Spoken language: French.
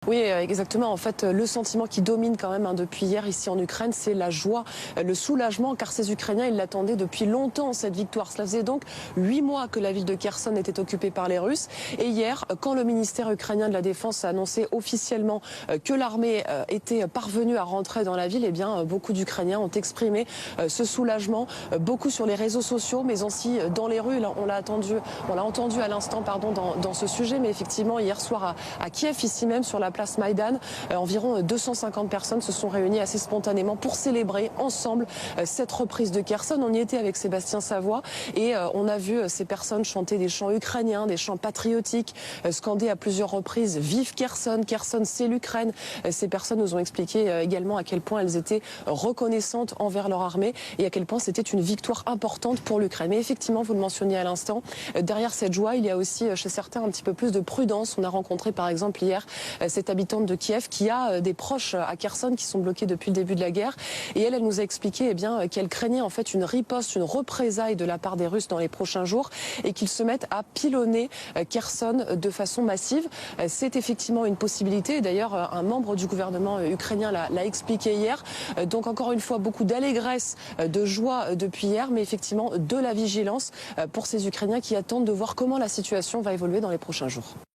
Oui, exactement. En fait, le sentiment qui domine quand même depuis hier ici en Ukraine, c'est la joie, le soulagement, car ces Ukrainiens, ils l'attendaient depuis longtemps, cette victoire. Cela faisait donc 8 mois que la ville de Kherson était occupée par les Russes. Et hier, quand le ministère ukrainien de la Défense a annoncé officiellement que l'armée était parvenue à rentrer dans la ville, eh bien, beaucoup d'Ukrainiens ont exprimé ce soulagement, beaucoup sur les réseaux sociaux, mais aussi dans les rues. On l'a entendu à l'instant, dans ce sujet, mais effectivement, hier soir à Kiev, ici même, sur la place Maïdan, environ 250 personnes se sont réunies assez spontanément pour célébrer ensemble cette reprise de Kherson. On y était avec Sébastien Savoie et on a vu ces personnes chanter des chants ukrainiens, des chants patriotiques, scander à plusieurs reprises « Vive Kherson, Kherson c'est l'Ukraine ». Ces personnes nous ont expliqué également à quel point elles étaient reconnaissantes envers leur armée et à quel point c'était une victoire importante pour l'Ukraine. Mais effectivement, vous le mentionniez à l'instant, derrière cette joie, il y a aussi chez certains un petit peu plus de prudence. On a rencontré par exemple hier cette habitante de Kiev qui a des proches à Kherson qui sont bloqués depuis le début de la guerre. Et elle nous a expliqué qu'elle craignait en fait une riposte, une représaille de la part des Russes dans les prochains jours et qu'ils se mettent à pilonner Kherson de façon massive. C'est effectivement une possibilité. D'ailleurs, un membre du gouvernement ukrainien l'a expliqué hier. Donc encore une fois, beaucoup d'allégresse, de joie depuis hier, mais effectivement de la vigilance pour ces Ukrainiens qui attendent de voir comment la situation va évoluer dans les prochains jours.